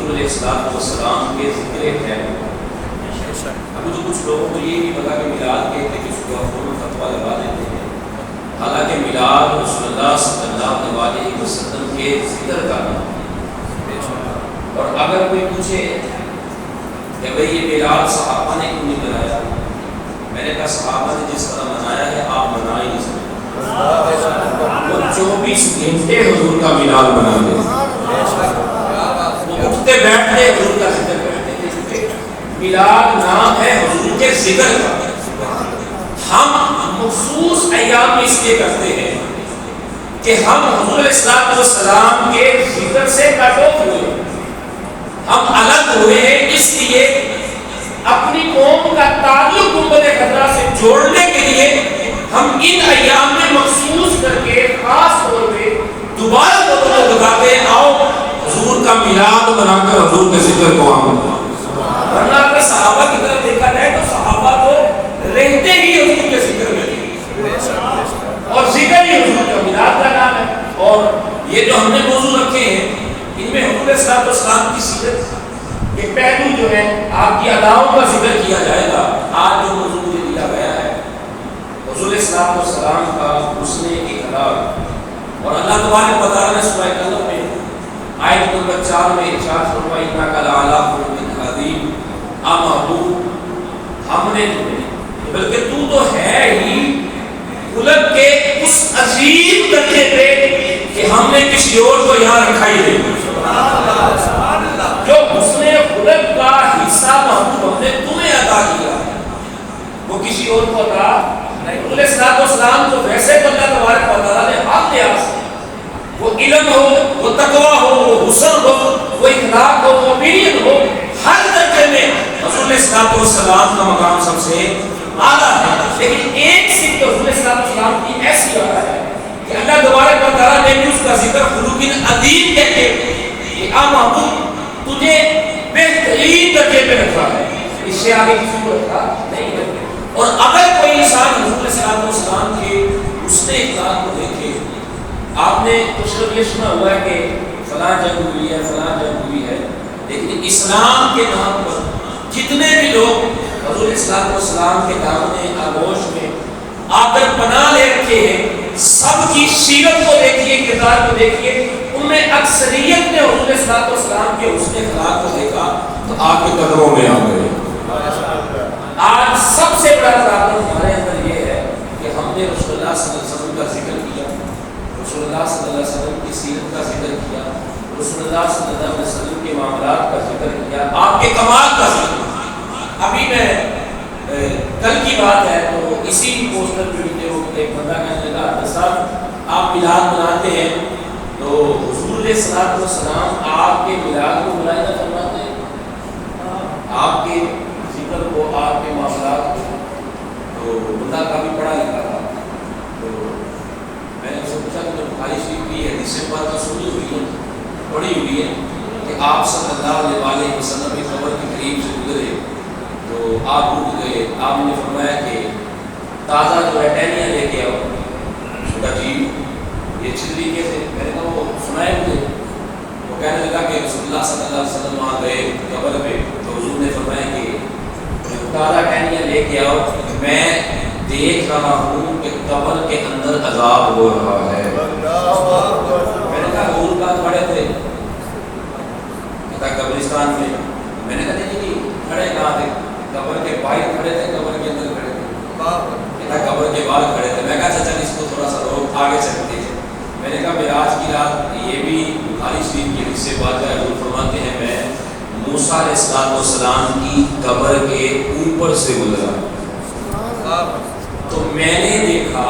حضور علیہ السلام کے ذکر ہے. ابھی تو کچھ لوگوں کو یہ نہیں پتا کہ میلاد کہتے ہیں، کسی کو فتویٰ لگا دیتے ہیں. حالانکہ میلاد رسول اللہ صلی اللہ علیہ وسلم کے ذکر کا نام ہے. اور اگر کوئی پوچھے کہ بھئی یہ میلاد صحابہ نے کیوں نہیں منایا، میں نے کہا صحابہ نے جس طرح منایا ہے آپ منا ہی نہیں سکتے. وہ 24 گھنٹے حضور کا میلاد مناتے ہیں، وہ اٹھتے بیٹھتے حضور کا ذکر کرتے تھے. میلاد نام ہے حضور کے ذکر کا. ہم مخصوص ایام میں اس لیے کرتے ہیں کہ ہم حضور علیہ السلام کے ذکر سے کٹ آف ہوئے، ہم الگ ہوئے ہیں. اس لیے اپنی قوم کا تعلق گنبد خضرا سے جوڑنے کے لیے ہم ان ایام میں مخصوص کر کے خاص طور پہ دوبارہ لوگوں کو بتاتے ہیں آؤ حضور کا میلاد بنا کر حضور کے ذکر کو عام کریں. ورنہ اگر صحابہ کی طرف دیکھا جائے تو صحابہ تو رہتے ہی حضور کے ذکر میں اور ذکر ہی حضور کا میلاد کا نام ہے. اور یہ جو ہم نے موضوع رکھے ہیں ان میں حضور صلی اللہ علیہ وسلم کی سیرت کے پہلو جو ہے آپ کی اداؤں کا ذکر کیا جائے گا. آج جو موضوع مجھے دیا گیا ہے حضور صلی اللہ علیہ وسلم کا حسن اخلاق. اور اللہ تبارک و تعالیٰ نے سورہ قلم میں آیت نمبر 4 میں ارشاد فرمایا انک لعلی خلق عظیم. محبوب ہم نے تمہیں، بلکہ تو تو ہے ہی خلق کے اس عظیم درجے پہ کہ ہم نے کسی اور کو یہاں رکھا ہی نہیں. جو حسن خلق کا حصہ محبوب ہم نے تمہیں عطا کیا وہ کسی اور کو عطا نہیں. علیہ السلام تو ویسے تو اللہ تبارک و تعالیٰ نے ہر لحاظ سے، وہ علم ہو، وہ تقویٰ ہو، وہ حسن ہو، وہ اخلاق ہو، وہ امید ہو، ہر درجے میں رسول اللہ علیہ السلام کا مقام سب سے اعلیٰ ہے. لیکن ایک صرف رسول اللہ علیہ السلام کی ایسی بات ہے کہ اللہ تبارک و تعالیٰ نے بھی اس کا ذکر خلق عظیم کہتے کہ آ محبوب تجھے بہترین درجے پہ رکھا ہے، اس سے آگے کسی کو رکھا نہیں ہے. اور اگر کوئی انسان حضور صلی اللہ علیہ وسلم کے حسن اخلاق کو دیکھے، آپ نے کچھ لوگ یہ سنا ہوا ہے کہ فلاں جنگ ہوئی ہے، فلاں جنگ ہوئی ہے، لیکن اسلام کے نام پر جتنے بھی لوگ حضور صلی اللہ علیہ وسلم کے دامن آغوش میں آ کر پناہ لے رکھے ہیں، سب کی سیرت کو دیکھیے، کردار کو دیکھیے، ان میں اکثریت نے حضور صلی اللہ علیہ وسلم کے حسن اخلاق کو دیکھا تو آپ کے قدموں میں آ گئے. آج سب سے بڑا پرابلم ہمارے اندر یہ ہے کہ ہم نے رسول اللہ صلی اللہ علیہ وسلم کا ذکر کیا، رسول اللہ صلی اللہ علیہ وسلم کی سیرت کا ذکر کیا، رسول اللہ صلی اللہ علیہ وسلم کے معاملات کا ذکر کیا، آپ کے کمال کا ذکر. ابھی میں کل کی بات ہے تو اسی پوسٹر پہ بھی وہ ایک بندہ کہنے لگا صاحب آپ میلاد مناتے ہیں تو حضور علیہ السلام آپ کے میلاد کو ملاحظہ فرماتے ہیں، آپ کے ذکر کو، آپ کے معاملات کو. تو بندہ کافی پڑھا لکھا تھا، تو میں نے اس سے پوچھا کہ بخاری شریف کی حدیث سے بات سنی ہوئی ہے، پڑھی ہوئی ہے کہ آپ صلی اللہ علیہ وسلم کی قبر کے قریب سے گزرے تو آپ رک گئے. آپ نے فرمایا کہ تازہ جو ہے ٹہنیاں لے کے آؤ. کہا جی یہ اچھی طریقے سے، میں نے کہا وہ سنائے مجھے. وہ کہنے لگا کہ رسول اللہ صلی اللہ علیہ وسلم وہاں گئے قبر پہ تو حضور نے فرمایا کہ تازہ ٹہنیاں لے کے آؤ، میں دیکھ رہا ہوں کہ قبر کے اندر عذاب ہو رہا ہے. میں نے کہا حضور کہاں کھڑے تھے؟ کہتا قبرستان میں. میں نے کہا نہیں کھڑے کہاں تھے؟ قبر کے باہر کھڑے تھے، قبر کے اندر کھڑے تھے؟ کہتا قبر کے باہر کھڑے تھے. میں کہا چل اس کو تھوڑا سا روک آگے چلتے ہیں. میں نے کہا معراج کی رات یہ بھی بخاری شریف کی حدیث سے بات ہے، حضور فرماتے ہیں میں موسیٰ علیہ السلام کی قبر کے اوپر سے گزرا تو میں نے دیکھا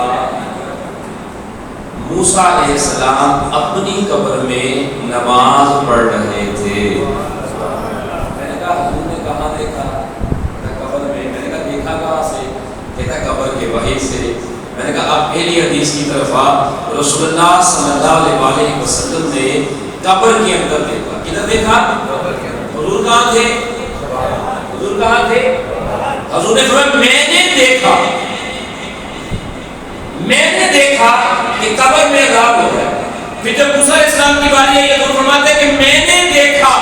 موسیٰ علیہ السلام اپنی قبر میں نماز پڑھ رہے تھے. میں نے کہا حضور نے کہاں دیکھا؟ قبر میں. میں نے کہا دیکھا کہاں سے؟ کہتا قبر کے وحی سے. میں نے کہا آپ پہلی حدیث کی طرف آپ رسول اللہ صلی اللہ علیہ وسلم نے قبر کے اندر دیکھا. کدھر دیکھا؟ حضور کہاں تھے؟ حضور کہاں تھے؟ حضور نے فرمایا میں نے دیکھا کہ قبر میں عذاب ہو رہا ہے. پھر جب موسیٰ علیہ السلام کی باری آئی تو فرماتے ہیں کہ میں نے دیکھا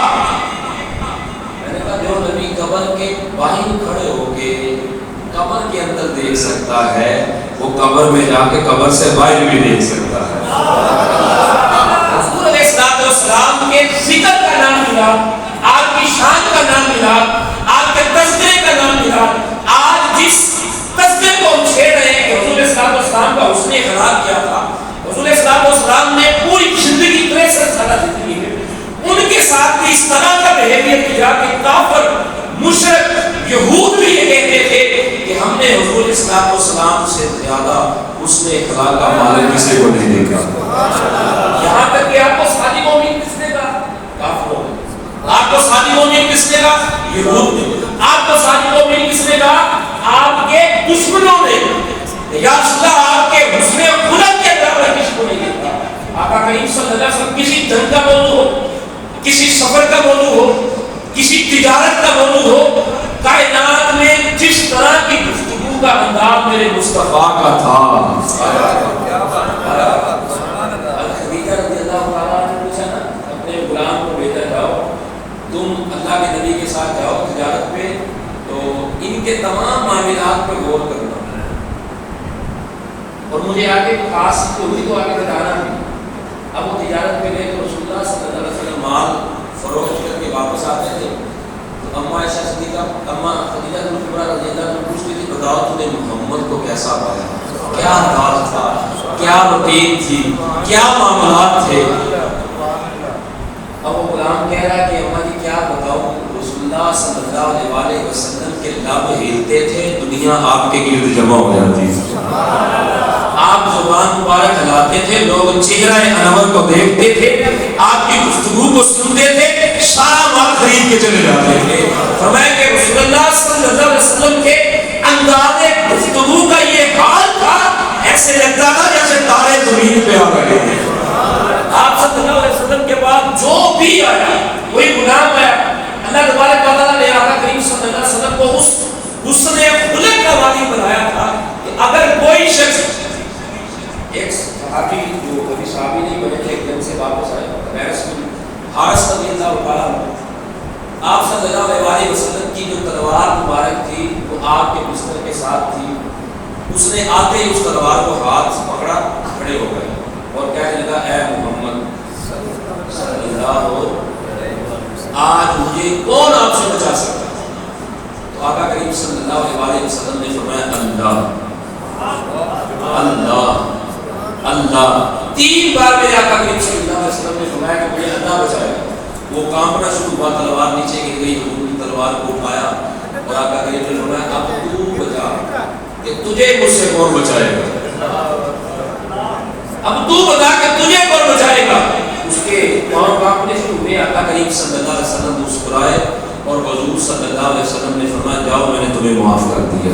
سکتا ہے وہ قبر میں جا کے قبر سے باہر بھی دیکھ سکتا ہے۔ حضور علیہ السلام کے ذکر کا نام ملا، آپ کی شان کا نام ملا، آپ کے تذکرے کا نام ملا۔ آج جس تذکرے کو ہم چھیڑ رہے ہیں کہ حضور علیہ السلام کا حسن اخلاق کیا تھا، حضور علیہ السلام نے پوری زندگی 63 سالہ زندگی ہے، ان کے ساتھ بھی اس طرح کا بہیویئر کیا کہ کافر مشرک یہود بھی یہ کہتے تھے کہ ہم نے حضور علیہ السلام سے زیادہ حسن اخلاق کا مالک کسی کو نہیں دیکھا۔ یہاں تک کہ آپ کو صادق مومن کس نے کہا؟ کافروں نے۔ آپ کو صادق مومن کس نے کہا؟ یہود نے۔ آپ کو صادق مومن کس نے کہا؟ آپ کے دشمنوں نے۔ یا رسول اللہ آپ کے حسن خلق کے برابر کسی کو نہیں دیکھا۔ آقا کریم صلی اللہ علیہ وسلم کسی جنگ کا موضوع ہو، کسی سفر کا موضوع ہو، کسی تجارت کا موضوع ہو، کائنات میں جس طرح کی گفتگو کا انداز میرے مصطفیٰ کا تھا۔ خدیجہ رضی اللہ تعالیٰ نے پوچھا نا اپنے غلام کو بھیجا جاؤ، تم اللہ کے نبی کے ساتھ جاؤ تجارت پہ، تو ان کے تمام معاملات پہ غور کرنا اور مجھے آگے خاص ہوئی تو آگے بتانا بھی۔ اب وہ تجارت پہ گئے تو رسول اللہ صلی اللہ علیہ وسلم مال فروخت کر کے واپس آتے تھے تو اما عائشہ صدیقہ اما خدیجہ کبریٰ رضی اللہ عنہا پوچھتی تھی بتاؤ تم نے محمد کو کیسا پایا، کیا انداز تھا، کیا روٹین تھی، کیا معاملات تھے۔ اب وہ غلام کہہ رہا کہ اما جی کیا بتاؤں، رسول اللہ صلی اللہ علیہ وسلم کے لب ہلتے تھے، دنیا آپ کے گرد جمع ہو جاتی تھی۔ آپ زبان مبارک ہلاتے تھے، لوگ چہرہ انور کو دیکھتے تھے، آپ کی گفتگو کو سنتے تھے، سارا مال خرید کے چلے جاتے تھے۔ فرمایا کہ رسول اللہ صلی اللہ علیہ وسلم کے انداز گفتگو کا یہ حال تھا، ایسے لگتا تھا جیسے تارے زمین پہ آ گئے۔ آپ صلی اللہ علیہ وسلم کے بعد جو بھی آیا، کوئی غلام آیا، اللہ تبارک و تعالیٰ نے آقا کریم صلی اللہ علیہ وسلم کو اس حسن خلق کا والی بنایا تھا کہ اگر کوئی شخص، ایک صحابی جو کبھی صحابی نہیں بنے تھے، ایک دن سے واپس آئے، حارث رضی اللہ عنہ، آپ صلی اللہ علیہ وسلم کی جو تلوار مبارک تھی وہ آپ کے بستر کے ساتھ تھی، اس نے آتے ہی اس تلوار کو ہاتھ پکڑا، کھڑے ہو گئے اور کہنے لگا اے محمد صلی اللہ علیہ وسلم، آج مجھے کون آپ سے بچا سکتا ہے؟ تو آقا کریم صلی اللہ علیہ وسلم نے فرمایا اللہ اللہ اللہ۔ 3 بار میرے آقا کریم صلی اللہ علیہ وسلم نے فرمایا کہ مجھے اللہ بچائے گا۔ وہ کانپنا شروع ہوا، تلوار نیچے گر گئی، حضور کی تلوار کو اٹھایا اور آقا کریم نے فرمایا اب تو بچا کہ تجھے مجھ سے کون بچائے گا، اب تو بتا کہ تجھے کون بچائے گا۔ اس کے پاؤں کانپنے شروع ہوئے، آقا کریم صلی اللہ علیہ وسلم مسکرائے اور حضور صلی اللہ علیہ وسلم نے فرمایا جاؤ میں نے تمہیں معاف کر دیا۔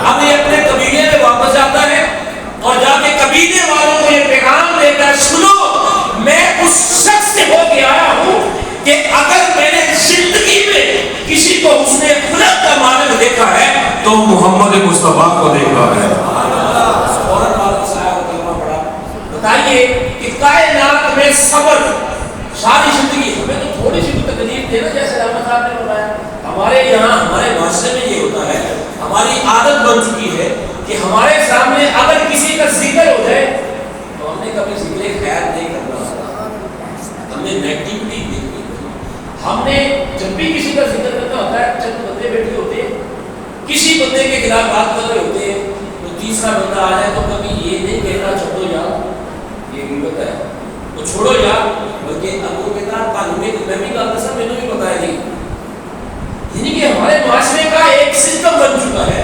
اب یہ اپنے قبیلے میں واپس جاتا ہے اور جا کے قبیلے والوں کو یہ پیغام دیتا ہے سنو میں اس شخص سے ہو کے آیا ہوں کہ اگر میں نے زندگی میں کسی کو حسن خلق کا مالک دیکھا ہے تو محمد مصطفیٰ کو دیکھا ہے۔ بتائیے کہ کائنات میں صبر ساری زندگی، ہمیں تو تھوڑی سی تکلیف دے نا، جیسے رحمت صاحب نے بتایا ہمارے یہاں ہمارے معاشرے میں یہ ہوتا ہے، ہماری عادت بن چکی ہے کہ ہمارے سامنے اگر کسی کا ذکر ہو جائے تو ہم نے کبھی ذکر خیر نہیں کرنا، ہم نے نیگیٹیوٹی دیکھی۔ ہم نے جب بھی کسی کا ذکر کرنا ہوتا ہے، چند بندے بیٹھے ہوتے ہیں، کسی بندے کے خلاف بات کر رہے ہوتے ہیں، تو تیسرا بندہ آ جائے تو کبھی یہ نہیں کہنا چھوڑو یار یہ غیبت ہے، تو چھوڑو یار، بلکہ اب وہ کہتا تعلیم میں بھی کہا سر میں نے بھی بتایا نہیں۔ یعنی کہ ہمارے معاشرے کا ایک سسٹم بن چکا ہے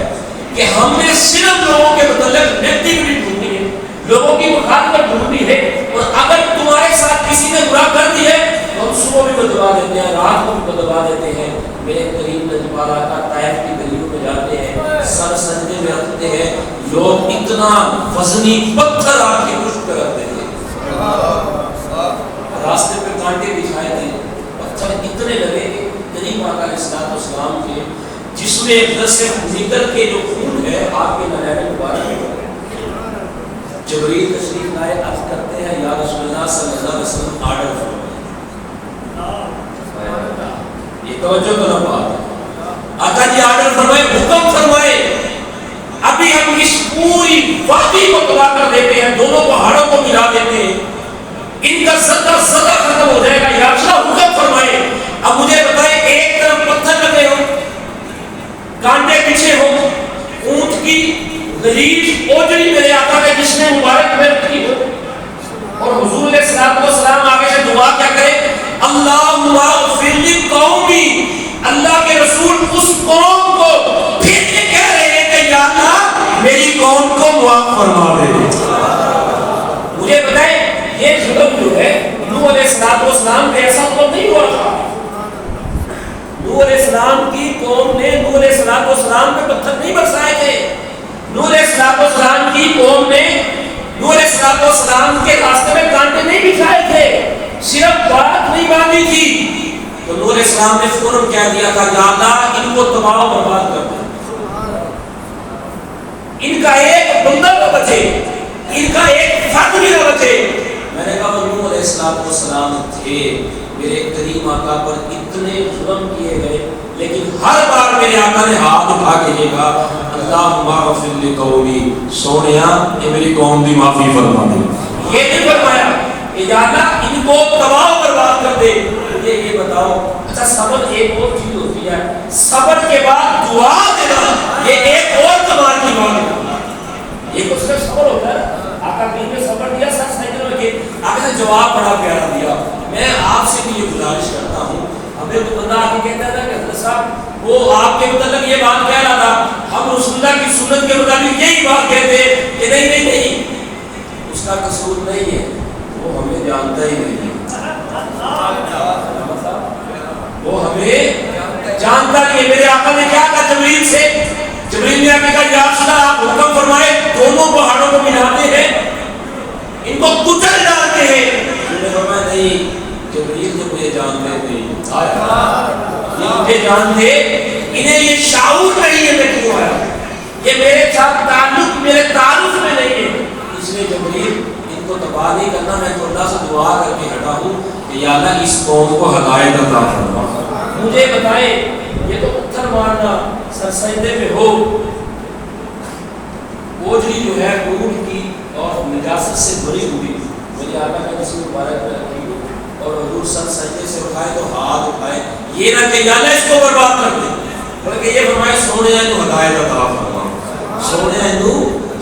کہ ہم نے صرف لوگوں کے متعلق نیگیٹیوٹی ڈھونڈنی ہے، لوگوں کی مخالفت ڈھونڈنی ہے، اور اگر تمہارے ساتھ کسی نے برا کر دی ہے تو ہم صبح بھی بدوا دیتے ہیں، رات کو بھی بدوا دیتے ہیں۔ میرے قریب نجمال آقا طائف کی گلیوں میں جاتے ہیں، سر سجدے میں رکھتے ہیں، لوگ اتنا وزنی پتھر آپ کی پشت پہ رکھتے تھے، راستے پہ کانٹے بچھائے تھے، پتھر اتنے لگے کہ کریم آقا علیہ السلام کے جس میں رس نکل کے جو خون ہے آپ کے ننیرے مبارک میں جبریل تشریف لائے، عرض کرتے ہیں یا رسول اللہ صلی اللہ علیہ وسلم آرڈر فرمائے۔ یہ توجہ کرنا بات ہے، آقا جی آرڈر فرمائے، حکم فرمائے، ابھی ہم اس وادی کو تباہ کر دیتے ہیں، دونوں پہاڑوں کو ملا دیتے ہیں، ان کا صدہ ختم ہو جائے گا، یا اللہ حکم فرمائے۔ اب مجھے بتائیں، ایک طرف پتھر لگے ہو، کانٹے پیچھے ہو، اونٹ کی غلیظ اوجڑی میرے آقا کے جسم مبارک میں رکھی ہو، اور حضور علیہ السلام آگے سے دعا کیا کرے، اللہم اغفر لقومی، اللہ کے رسول اس قوم کو پھر یہ کہہ رہے ہیں کہ یا اللہ میری قوم کو معاف فرما دے۔ مجھے بتائیں، یہ ظلم جو ہے نوح علیہ السلام پہ ایسا تو نہیں ہوا تھا۔ نوح علیہ السلام کی قوم نے نوح علیہ السلام پہ پتھر نہیں برسائے تھے، نوح علیہ السلام کی قوم نے نوح علیہ السلام کے راستے میں کانٹے نہیں بچھائے تھے، صرف بات نہیں باندھی تھی، تو نوح علیہ السلام نے فوراً کہہ دیا تھا یا اللہ ان کو تباہ و برباد کر دے، ان کا ایک بندہ نہ بچے، ان کا ایک فرد بھی نہ بچے۔ میں نے کہا نوح علیہ السلام تھے، میرے کریم آقا پر اتنے ظلم کیے گئے، لیکن ہر بار میرے آقا نے ہاتھ اٹھا کے یہ کہا اللہم اغفر لقومی، سونیا یہ میری قوم دی معافی فرما دے۔ یہ نہیں فرمایا کہ یا اللہ ان کو تباہ و برباد کر دے۔ مجھے یہ بتاؤ، اچھا صبر ایک اور چیز ہوتی ہے، صبر کے بعد دعا دینا یہ ایک اور کمال کی بات ہے۔ یہ تو صرف صبر ہوتا ہے، آقا کریم نے صبر دیا، سر سجدے میں لگے، آقا نے جواب بڑا پیارا دیا۔ میں آپ سے بھی یہ گزارش کرتا ہوں، ہمیں تو بندہ آ کے کہتا تھا کہ حضرت صاحب وہ آپ کے متعلق یہ بات کہہ رہا تھا، ہم رسول اللہ کی سنت کے مطابق یہی بات کہتے کہ نہیں، اس کا قصور نہیں ہے، وہ ہمیں جانتا ہی نہیں ہے، وہ ہمیں جانتا نہیں ہے۔ میرے آقا نے کیا کہا جبریل سے، جبریل نے آگے کہا یا رسول اللہ آپ حکم فرمائے، دونوں پہاڑوں کو ملاتے ہیں، ان کو کچل ڈالتے ہیں۔ انہوں نے فرمایا نہیں، جبریل تو مجھے جانتے نہیں، مجھے جانتے، انہیں یہ شعور نہیں ہے میں کیوں آیا، یہ میرے ساتھ تعلق میرے تعارف میں نہیں ہے، اس لیے جبریل ان کو تباہ نہیں کرنا، میں تو اللہ سے دعا کر کے ہٹا ہوں کہ یا اللہ اس قوم کو ہدایت عطا فرما۔ مجھے بتائیں، یہ تو پتھر مارنا سر سجدے میں ہو، اوجڑی جو ہے اونٹ کی اور نجاست سے بھری ہوئی میرے آقا کا جسم مبارک میں رکھی ہو، اور حضور سر سجدے سے اٹھائے تو ہاتھ اٹھائے، یہ نہ کہ یا اللہ اس کو برباد کر دے، بلکہ یہ فرمائے سونے تو ہدایت عطا فرما، سونے تو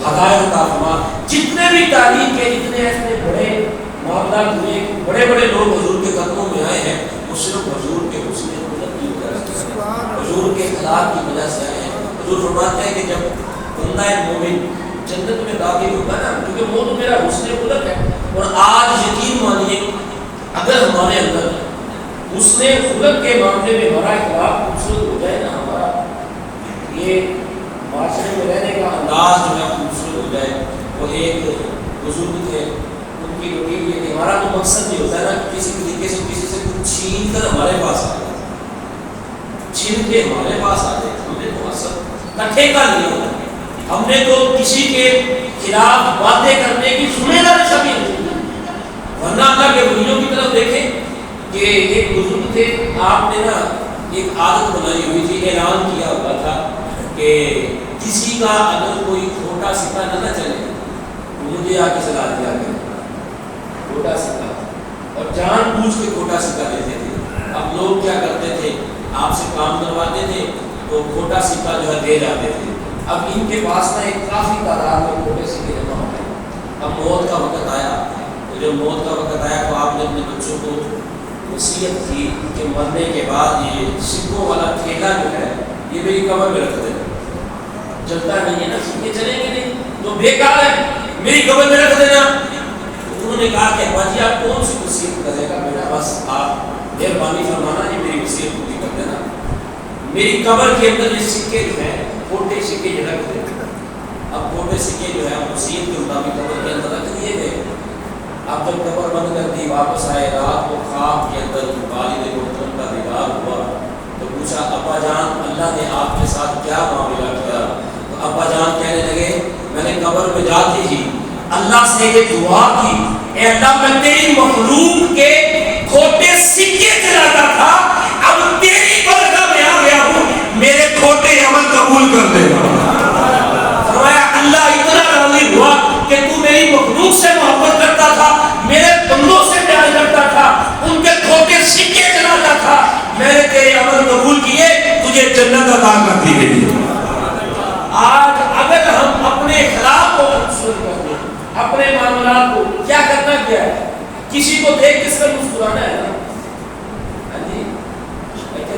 ہدایت عطا فرما۔ جتنے بھی تاریخ کے جتنے ایسے بڑے معاملات ہوئے، بڑے بڑے لوگ حضور کے قدموں میں آئے ہیں، وہ صرف حضور کے حسن خلق کی وجہ سے، حضور کے اخلاق کی وجہ سے آئے ہیں۔ حضور فرماتے ہیں کہ جب بندہ مومن جنت میں داخل ہوگا نا، کیونکہ وہ تو میرا حسن خلق ہے، اور آج یقین مانیے اگر ہمارے اندر حسن خلق کے معاملے میں ہمارا اخلاق خوبصورت ہو جائے نا، ہمارا یہ معاشرے میں رہنے کا انداز جو ہے خوبصورت ہو جائے۔ وہ ایک بزرگ تھے، ان کی روٹین یہ کہ ہمارا تو مقصد یہ ہوتا ہے نا کہ کسی طریقے سے کسی سے کچھ چھین کر ہمارے پاس آ جائے، چھین کے ہمارے پاس آ جائے، ہم نے تو مقصد کا ٹھیکہ نہیں ہوتا، ہم نے تو کسی کے خلاف باتیں کرنے کی ذمہ داری سبھی نہیں، ورنہ اللہ کے ولیوں کی طرف دیکھیں کہ ایک بزرگ تھے، آپ نے نا ایک عادت بنائی ہوئی تھی، اعلان کیا ہوا تھا کہ کسی کا اگر کوئی کھوٹا سکہ نہ چلے مجھے آ کے چلا دیا کرے، کھوٹا سکہ، اور جان بوجھ کے کھوٹا سکہ دیتے تھے۔ اب لوگ کیا کرتے تھے، آپ سے کام کرواتے تھے تو کھوٹا سکہ جو ہے دے جاتے تھے۔ اب ان کے پاس نا ایک کافی تعداد میں کھوٹے سکے جمع ہو گئے۔ اب موت کا وقت آیا، تو جب موت کا وقت آیا تو آپ نے اپنے بچوں کو وصیت کی کہ مرنے کے بعد یہ سکوں والا ٹھیلا جو ہے یہ میری قبر میں رکھ دینا، چلتا نہیں ہے نا، سکے چلیں گے نہیں تو بیکار ہے، میری قبر میں رکھ دینا۔ انہوں نے کہا کہ ابا جی آپ کون سی وصیت کرے گا بیٹا، بس آپ مہربانی فرمانا یہ میری وصیت پوری کر دینا، میری قبر کے اندر یہ سکے جو ہیں کھوٹے سکے یہ رکھ دینا۔ اب کھوٹے سکے جو ہے وصیت کے مطابق قبر کے اندر رکھ دیے گئے۔ اب جب قبر بند کر دی، واپس آئے، رات کو خواب کے اندر والد محترم کا دیدار ہوا تو پوچھا ابا جان اللہ نے آپ کے ساتھ کیا معاملہ کیا؟ تو ابا جان کہنے لگے میں نے قبر میں جاتے ہی اللہ سے یہ دعا کی، اے اللہ میں تیری مخلوق کے کھوٹے سکے چلاتا تھا، اب تیری برگاہ میں آ گیا ہوں، میرے کھوٹے عمل قبول کر دے۔ فرمایا اللہ اتنا راضی ہوا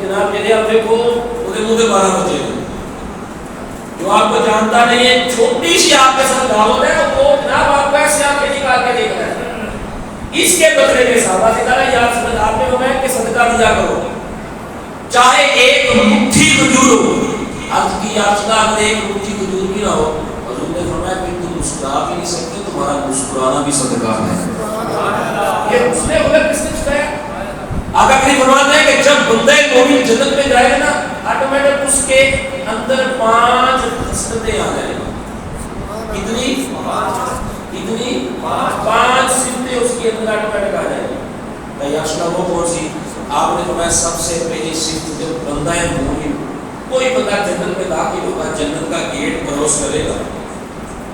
جناب یہ آپ دیکھو وہ منہ کے 12 بچے ہیں جو آپ کو جانتا نہیں ہے, چھوٹی سی آپ کے ساتھ دعوت ہے وہ جناب آپ کو ایسے آپ کے نکال کے دیکھ رہا ہے. اس کے بدلے میں صحابہ سے کہا یا رسول اللہ, آپ نے فرمایا کہ صدقہ دیا کرو چاہے ایک مٹھی کھجور ہو. عرض کی یا رسول اللہ اگر ایک مٹھی کھجور بھی نہ ہو, حضور نے فرمایا کہ تم مسکرا بھی نہیں سکتے, تمہارا مسکرانا بھی صدقہ ہے. یہ اس نے غلط کس نے چکایا؟ آقا کریم فرماتے ہیں کہ جب بندہ مومن جنت میں جائے گا نا, آٹومیٹک اس کے اندر 5 خصلتیں آ جائیں گی. کتنی؟ 5 صفتیں اس کے اندر آٹومیٹک آ جائیں گی. یا رسول اللہ وہ کون سی؟ آپ نے فرمایا سب سے پہلی صفت جب بندہ مومن کوئی بندہ جنت میں داخل ہوگا, جنت کا گیٹ کراس کرے گا,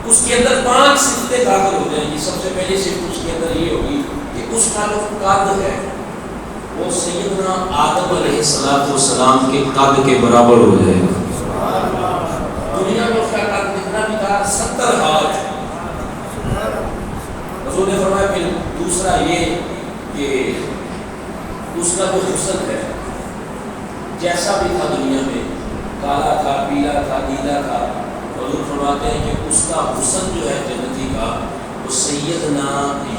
اس کے اندر 5 صفتیں داخل ہو جائیں گی. سب سے پہلی صفت اس کے اندر یہ ہوگی کہ اس کا جو قد ہے وہ سیدنا آدم علیہ السلام کے قد کے برابر ہو جائے گا. دنیا میں اس کا قد کتنا بھی تھا؟ 70 ہاتھ. حضور نے فرمایا کہ دوسرا یہ کہ اس کا جو حسن ہے جیسا بھی تھا دنیا میں, کالا تھا, پیلا تھا, نیلا تھا, حضور فرماتے ہیں کہ اس کا حسن جو ہے جنتی کا وہ سیدنا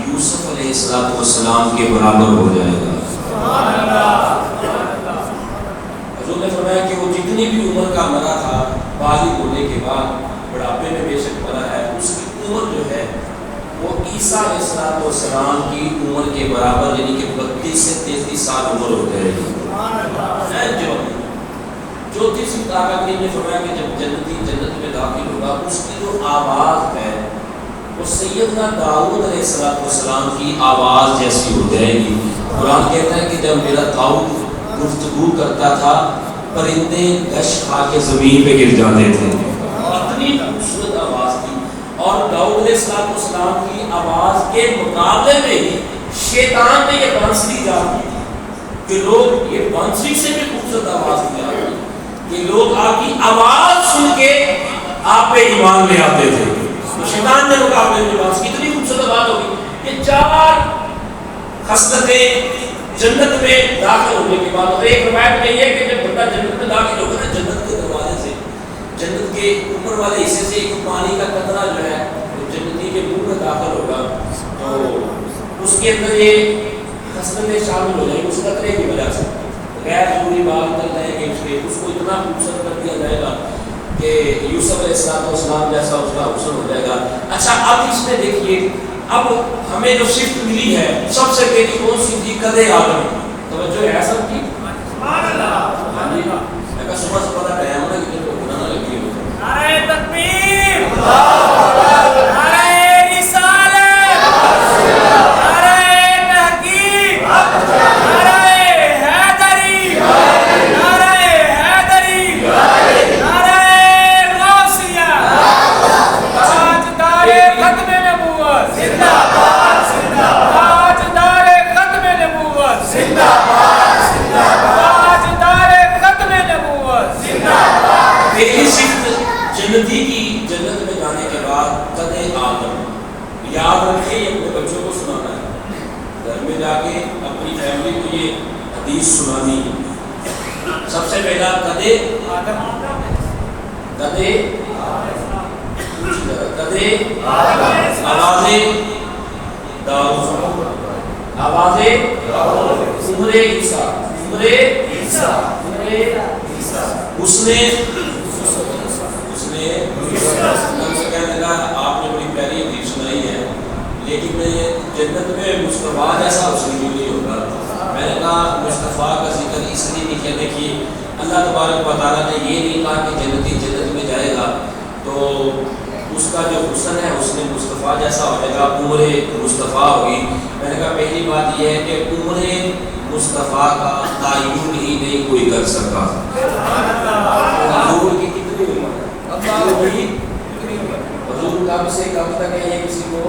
یوسف علیہ السلام کے برابر ہو جائے گا. حضور نے فرمایا کہ وہ جتنی بھی عمر کا مرا تھا بالغ ہونے کے بعد بڑھاپے میں بے شک مرا ہے, اس کی عمر جو ہے وہ عیسیٰ علیہ السلام کی عمر کے برابر یعنی کہ 32 سے 33 سال عمر ہو جائے گی. چوتھی صفت آقا کریم نے فرمایا کہ جب جنتی جنت میں داخل ہوگا اس کی جو آواز ہے وہ سیدنا داؤد علیہ السلام کی آواز جیسی ہو جائے گی. قرآن کہتا ہے کہ جب میرا داؤد گفتگو کرتا تھا پرندے گش کھا کے زمین پہ گر جاتے تھے. اتنی خوبصورت آواز تھی. اور داؤد علیہ السلام کی آواز کے مقابلے میں ہی شیطان نے یہ بانسری ایجاد کی کہ لوگ یہ بانسری سے بھی خوبصورت آواز دیا کہ لوگ آپ کی آواز سن کے آپ پہ ایمان لے آتے تھے. تو شیطان نے مقابلے میں بانسری کتنی خوبصورت آواز ہوگی. یہ 4 خصلتیں جنت میں داخل ہونے کے بعد, اور ایک روایت میں یہ ہے کہ جب بندہ جنت میں داخل ہوگا نا, جنت کے دروازے سے جنت کے اوپر والے حصے سے ایک پانی کا قطرہ جو ہے جنتی کے منہ میں داخل ہوگا تو اس کے اندر یہ خصلتیں شامل ہو جائیں گی. اس قطرے کی وجہ سے غیر ضروری بات کر رہے ہیں کہ اس کو اتنا خوبصورت کر دیا جائے گا کہ یوسف علیہ السلام جیسا اس کا حسن ہو جائے گا. اچھا اب اس میں دیکھیے, اب ہمیں جو صفت ملی ہے سب سے پہلی کون سی تھی؟ قد آدم. توجہ ہے سب کی. سبحان اللہ. ہاں جی, میں کہا صبح سے پتہ ٹائم ہونا کہ کو بنانا لگی ہو. نعرہ تکبیر, نعرہ رسالت, نعرہ تحقیق, نعرہ حیدری, نعرہ حیدری, نعرہ غوثیہ, تاجدار ختم نبوت زندہ باد, زندہ باد, تاجدار ختم نبوت زندہ باد, زندہ باد, تاجدار ختم نبوت زندہ باد. پہلی صفت جنتی کی جنت میں جانے کے بعد قد آدم. یاد رکھیں, یہ اپنے بچوں کو سنانا ہے, گھر میں جا کے اپنی فیملی کو یہ حدیث سنانی ہے. سب سے پہلا قد آدم, قد آواز داؤد, آواز عمر عیسیٰ, عمر عیسیٰ, عمر عیسیٰ, اس نے کہنے لگا آپ نے بڑی پیاری حدیث سنائی ہے لیکن جنت میں مصطفیٰ جیسا حسن کیوں نہیں ہوگا. میں نے کہا مصطفیٰ کا ذکر اس لیے نہیں کیا, دیکھیے اللہ تبارک و تعالیٰ نے یہ نہیں کہا کہ جنتی جنت میں جائے گا تو اس کا جو حسن ہے اس نے مصطفیٰ جیسا ہو جائے گا, عمر مصطفیٰ ہوگی. میں نے کہا پہلی بات یہ ہے کہ عمر مصطفیٰ کا تعین ہی نہیں کوئی کر سکا. حضور کی کتنی عمر ہے, حضور کب سے کب تک ہے یہ کسی کو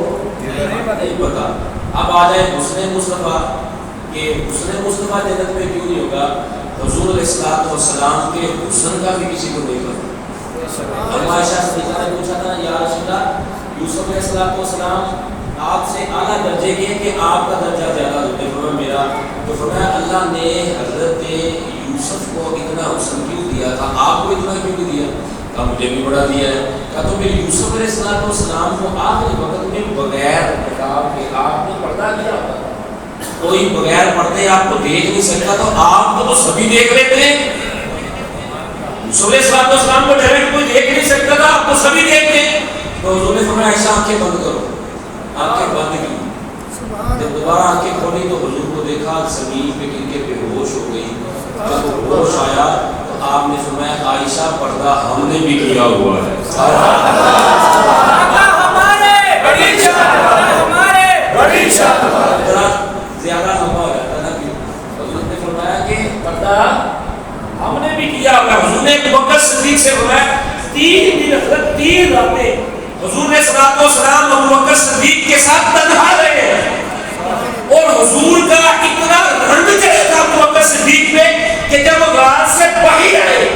نہیں پتا. اب آ جائے حسن مصطفیٰ کہ حسن مصطفیٰ جنت میں کیوں نہیں ہوگا. حضور علیہ السلام کے حسن کا بھی کسی کو نہیں پتا. عائشہ صدیقہ نے پوچھا تھا یا رسول اللہ یوسف علیہ السلام آپ سے اعلیٰ درجے کے کہ آپ کا درجہ زیادہ ہوتا ہے. فرمایا میرا, تو فرمایا اللہ نے حضرت یوسف کو اتنا حسن کیوں دیا تھا، آپ کو اتنا کیوں نہیں دیا؟ کہا مجھے بھی بڑا دیا ہے۔ کہا تو پھر یوسف علیہ السلام کو آخری وقت میں بغیر نقاب کے آپ نے پردہ کیا ہوتا تھا، کوئی بغیر پردے آپ کو دیکھ نہیں سکتا، تو آپ کو تو سبھی دیکھ لیتے ہیں۔ یوسف علیہ السلام کو ڈائریکٹ کوئی دیکھ نہیں سکتا تھا، آپ کو سبھی دیکھتے ہیں۔ تو حضور نے فرمایا ایسا آنکھیں بند کرو، آنکھیں بند کی۔ جب دوبارہ آنکھیں کھولی تو حضور کو دیکھا زمین پہ گر کے بے ہوش ہو گئی۔ جب ہوش آیا تو آپ نے فرمایا عائشہ پردہ ہم نے بھی کیا ہوا ہے۔ زیادہ لمبا ہو جاتا نا، حضور نے فرمایا کہ پردہ ہم نے بھی کیا ہوا ہے۔ حضور نے ابوبکر صدیق سے فرمایا 3 دن حضرت 3 راتیں حضور نے صلوات و سلام ابوبکر صدیق کے ساتھ تنہا رہے، اور حضور کا اتنا رنگ چڑھا تھا ابوبکر صدیق پہ کہ جب وہ رات سے باہر آئے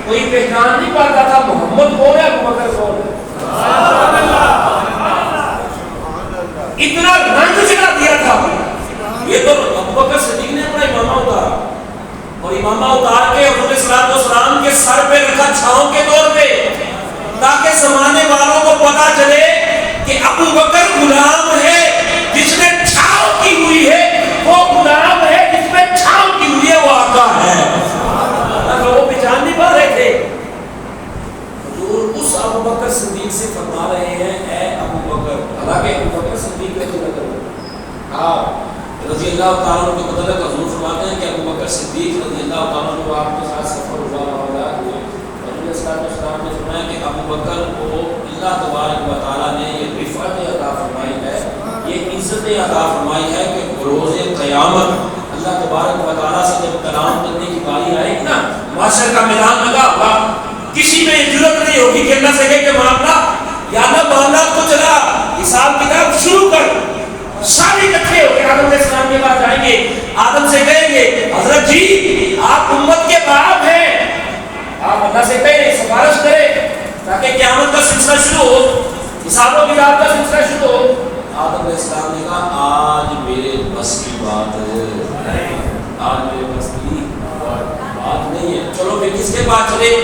کوئی پہچان نہیں پاتا تھا محمد کون ہے ابوبکر کون ہے۔ اتنا رنگ چڑھا دیا تھا۔ یہ تو ابوبکر صدیق نے اپنا امامہ اتارا، اور امامہ اتار کے حضور صلوات و سلام کے سر پہ رکھا چھاؤں کے طور پہ، تاکہ زمانے والوں کو پتا چلے کہ ابوبکر غلام ہے جس میں چھاؤں کی ہوئی ہے، وہ غلام ہے جس میں چھاؤں کی ہوئی ہے، وہ آقا ہے۔ وہ پہچان نہیں پا رہے تھے۔ حضور اس ابوبکر صدیق سے فرما رہے ہیں اے ابوبکر، حالانکہ ابوبکر صدیق کا ذکر رضی اللہ تعالیٰ عنہ کے متعلق حضور فرماتے ہیں کہ ابوبکر صدیق رضی اللہ تعالیٰ عنہ آپ کے ساتھ سفر ہوا ہوئے، حضور صلی اللہ علیہ وسلم نے فرمایا کہ ابوبکر کو اللہ تبارک و تعالیٰ نے یہ رفعت عطا فرمائی ہے، یہ عزت عطا فرمائی ہے کہ روز قیامت اللہ تبارک و تعالیٰ سے جب کلام کرنے کی باری آئے گی نا، معاشر کا میدان لگا ہوگا، کسی میں جرأت نہیں ہوگی کہ اللہ سے کہے کہ معاملہ یا اللہ معاملہ تو چلا، حساب کتاب شروع کر۔ سارے اکٹھے ہو کے آدم علیہ السلام کے پاس جائیں گے، آدم سے کہیں گے حضرت جی آپ امت کے باپ ہیں، آپ اللہ سے کہیں سفارش کریں تاکہ قیامت کا سلسلہ شروع ہو، حساب و کتاب کا سلسلہ شروع ہو۔ آدم علیہ السلام نے کہا آج میرے بس کی بات ہے، آج میرے بس کی بات نہیں ہے، چلو پھر کس کے پاس چلے؟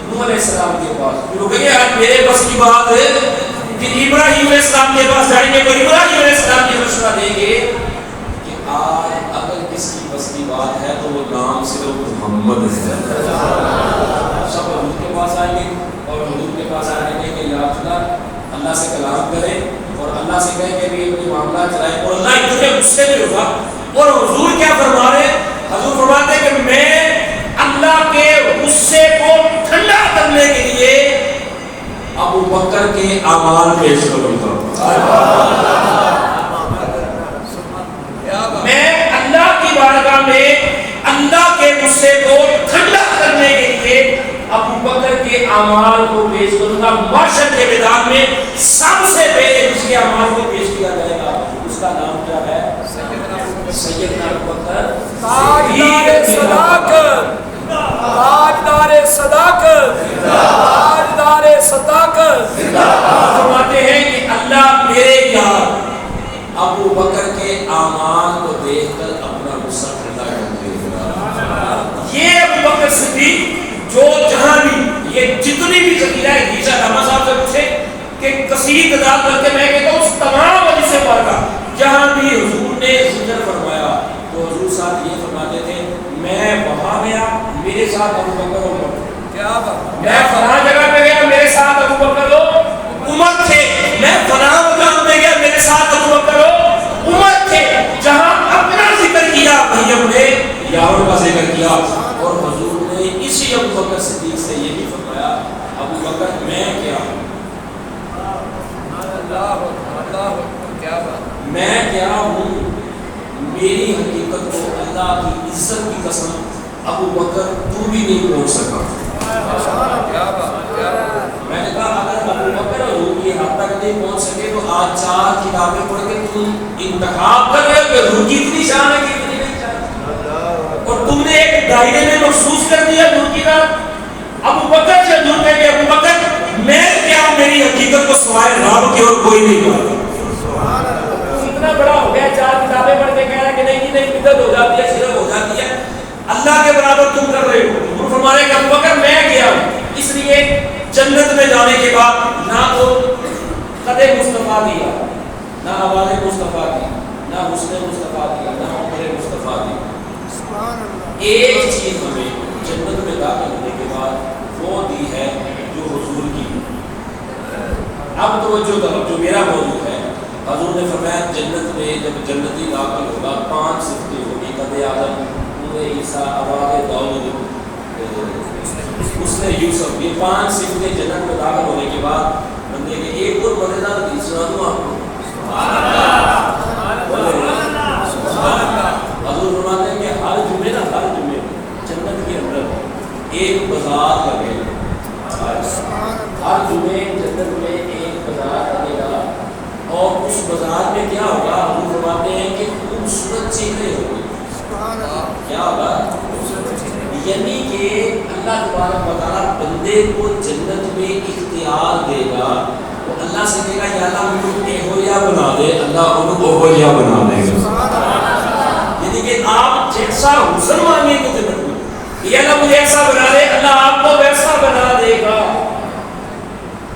نوح علیہ السلام کے پاس۔ پھر وہ کہیں آج میرے بس کی بات ہے، پھر ابراہیم علیہ السلام کے پاس جائیں گے، تو ابراہیم علیہ السلام کی مشورہ دیں گے کہ آج اگر کس کی بس کی بات ہے تو وہ نام صرف محمد ہے۔ سب حضور کے پاس آئیں گے اور حضور کے پاس آئیں گے کہ یا اللہ اللہ سے کلام کریں اور اللہ سے کہیں کہ بھی اپنی معاملہ چلائیں، اور اللہ اتنے غصے میں ہوگا۔ اور حضور کیا فرما رہے ہیں؟ حضور فرماتے ہیں کہ میں اللہ کے غصے کو ٹھنڈا کرنے کے لیے ابوبکر کے اعمال پیش کروں گا۔ میں اللہ کی بارگاہ میں اللہ کے غصے کو ٹھنڈا کرنے کے لیے ابوبکر کے اعمال کو پیش کروں گا۔ معاشر کے میدان میں سب سے پہلے جس کے اعمال کو پیش کیا جائے گا اس کا نام کیا ہے؟ سیدنا ابوبکر تاجدار صداقت، تاجدار صداقت، تاجدار صداقت۔ فرماتے ہیں کہ اللہ میرے یار ابوبکر کے اعمال کو دیکھ کر اپنا غصہ ٹھنڈا کر دے گا۔ یہ ابوبکر صدیق جو جہاں بھی یہ جتنی بھی ذکیرہ ہے، عیسیٰ علامہ صاحب سے پوچھے کہ کثیر تعداد کر کے میں کہتا ہوں اس تمام وجہ سے پڑھا، جہاں بھی حضور نے ذکر فرمایا تو حضور صاحب یہ فرماتے تھے میں وہاں گیا میرے ساتھ ابوبکر و عمر تھے، میں فلاں جگہ پہ گیا میرے ساتھ ابوبکر و عمر تھے، میں فلاں مقام پہ گیا میرے ساتھ ابوبکر و عمر تھے۔ جہاں اپنا ذکر کیا بھائیوں نے یاروں کا ذکر کیا، اور حضور نے اسی ابوبکر صدیق سے یہ بھی فرمایا ابوبکر میں کیا ہوں، میں کیا ہوں، میری حقیقت کو اللہ کی عزت کی قسم ابوبکر تو بھی نہیں پہنچ سکا۔ میں نے کہا اگر ابوبکر حضور کی حد تک نہیں پہنچ سکے تو آج 4 کتابیں پڑھ کے تم انتخاب کر رہے ہو کہ حضور کی اتنی شان ہے کہ اتنی نہیں شان، اور تم نے ایک دائرے میں محسوس کر دیا حضور کی بات۔ ابوبکر سے حضور کہے کہ ابوبکر میں کیا، میری حقیقت کو سوائے رب کے اور کوئی نہیں جانتا۔ اتنا بڑا ہو گیا 4 کتابیں پڑھ کے کہہ رہا کہ نہیں بدعت ہو جاتی ہے، شرک ہو جاتی ہے۔ اللہ کے برابر تم کر رہے ہو. حضور فرما رہے کہ ابو بکر میں گیا ہوں. اس لیے جنت میں جانے کے بعد نہ تو قد مصطفیٰ دیا، نہ آواز مصطفیٰ دی، نہ حسن مصطفیٰ دیا، نہ عمر مصطفیٰ دی. ایک چیز ہمیں جنت میں داخل ہونے کے بعد وہ دی ہے جو حضور کی. اب توجہ کرو جو میرا موضوع ہے. حضور نے فرمایا جنت میں جب جنتی داخل ہوگا 5 صفتیں ہوگی. قد آدم، نور عیسیٰ، آواز داؤد، حسن یوسف. یہ 5 صفتیں جنت میں داخل ہونے کے بعد بندے کے ایک اور مزیدار حدیث سنا دوں آپ کو. حضور فرماتے ہیں کہ ہر جمعے جنت کے اندر ایک بازار لگے گا. ہر جمعے جنت میں ایک بازار لگے گا اور اس بازار میں کیا ہوگا؟ حضور فرماتے ہیں کہ خوبصورت چیزیں ہوں گی. کیا ہوگا؟ یعنی کہ اللہ تبارک و تعالیٰ بندے کو جنت میں اختیار دے گا. وہ اللہ سے کہے گا یا اللہ مجھے اہولیا بنا دے، اللہ ان کو اہولیا بنا دے گا. یعنی کہ آپ جیسا حسن مانگیں گے جنت میں، یا اللہ مجھے ایسا بنا دے، اللہ آپ کو ویسا بنا دے گا.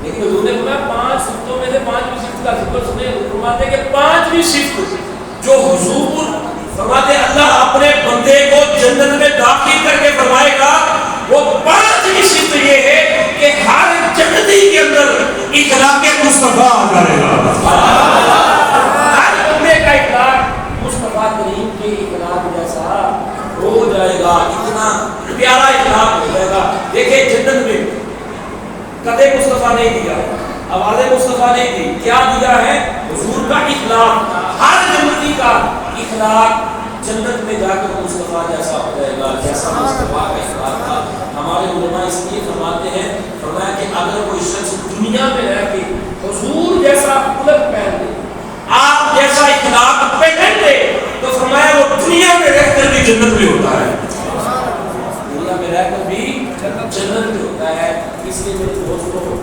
لیکن حضور نے فرمایا 5 صفتوں میں سے 5ویں صفت کا ذکر سنے. فرماتے ہیں کہ 5ویں صفت جو حضور فرماتے اللہ اپنے بندے کو جنت میں داخل کر کے فرمائے گا، وہ 5ویں صفت یہ ہے کہ ہر جنتی کے اندر اخلاق مصطفیٰ آ جائے گا. ہر بندے کا اخلاق مصطفیٰ کریم کے اخلاق جیسا ہو جائے گا. اتنا پیارا اخلاق ہو جائے گا. دیکھیں جنت میں قد مصطفیٰ نہیں دیا، آواز مصطفیٰ نہیں دی، کیا دیا ہے؟ حضور کا اخلاق. ہر جنتی کا اخلاق جنت میں جا کر مصطفیٰ جیسا ہو جائے گا جیسا مصطفیٰ کا اخلاق تھا. ہمارے علماء اس لیے فرماتے ہیں، فرمایا کہ اگر کوئی شخص دنیا میں رہ کے حضور جیسا خلق پہن لے، آپ جیسا اخلاق پہن لے، تو فرمایا وہ دنیا میں رہ کر بھی جنت میں ہوتا ہے. دنیا میں رہ کر بھی جنت میں ہوتا ہے. اس لیے میرے دوستوں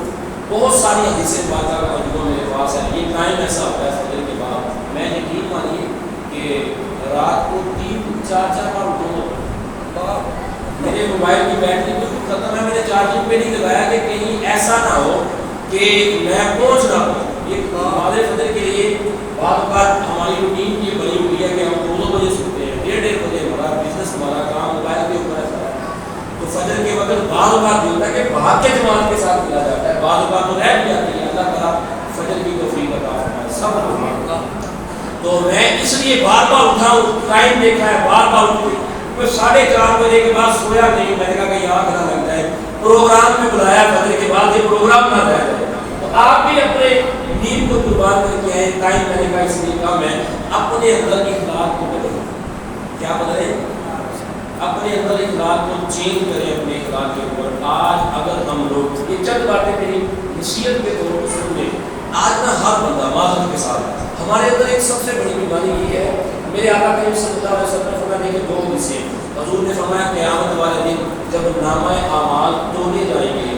بہت ساری حدیثیں باتا کا جو میرے پاس ہے. یہ ٹائم ایسا ہوتا ہے فجر کے بعد، میں یقین مانیے کہ رات کو 3-4 بار اٹھوں. میرے موبائل کی بیٹری بالکل ختم ہے، میں نے چارجنگ پہ نہیں لگایا کہ کہیں ایسا نہ ہو کہ میں پہنچ نہ پاؤں. یہ نماز فجر کے لیے بعض بات ہماری روٹین یہ بنی ہوئی ہے کہ ہم 2 بجے سوتے ہیں، 1:30 بجے ہمارا بزنس ہمارا کام موبائل کے اوپر ہے. تو فجر کے وقت بعض بات ہوتا ہے کہ بھاگ کے جماعت کے ساتھ ملا جاتا ہے، بعض بات تو رہ بھی جاتی ہے. اللہ تعالیٰ فجر کی توفیق عطا فرمائے سب کو. تو میں اس لیے بار بار اٹھاؤں، ٹائم دیکھا ہے، بار بار اٹھوں. کوئی 4:30 بجے کے بعد سویا نہیں. میں نے کہا کہ آنکھ نہ لگ جائے، پروگرام میں بلایا فجر کے بعد، یہ پروگرام نہ رہ جائے. تو آپ بھی اپنے نیند کو قربان کر کے آئے. ٹائم میں نے کہا اس لیے کام ہے اپنے اندر اخلاق کو بدلیں. کیا بدلیں؟ اپنے اندر اخلاق کو چینج کریں اپنے اخلاق کے اوپر. آج اگر ہم لوگ یہ چند باتیں میری نصیحت کے طور پر سن لیں. آج نہ ہر بندہ معذرت کے ساتھ ہمارے اندر ایک سب سے بڑی بیماری یہ ہے. میرے آقا کریم صلی اللہ علیہ وسلم نے فرمایا کہ 2 حدیثیں. حضور نے فرمایا قیامت والے دن جب نامہ اعمال تولے جائیں گے،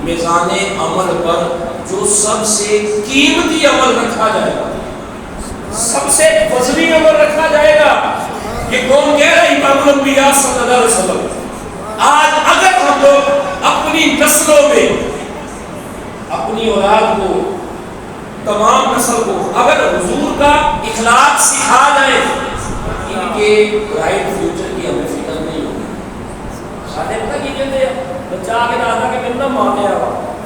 میزان عمل پر جو سب سے قیمتی عمل رکھا جائے گا، سب سے وزنی عمل رکھا جائے گا. یہ کون کہہ رہا ہے؟ امام الانبیاء صلی اللہ علیہ وسلم. آج اگر ہم لوگ اپنی نسلوں میں اپنی اولاد کو، تمام نسل کو اگر حضور کا اخلاق سکھا جائے، ان کے برائٹ فیوچر کی ہمیں فکر نہیں ہوگی. سارے پتہ کی کہتے ہیں بچہ آگے دادا کے کتنا ماں گیا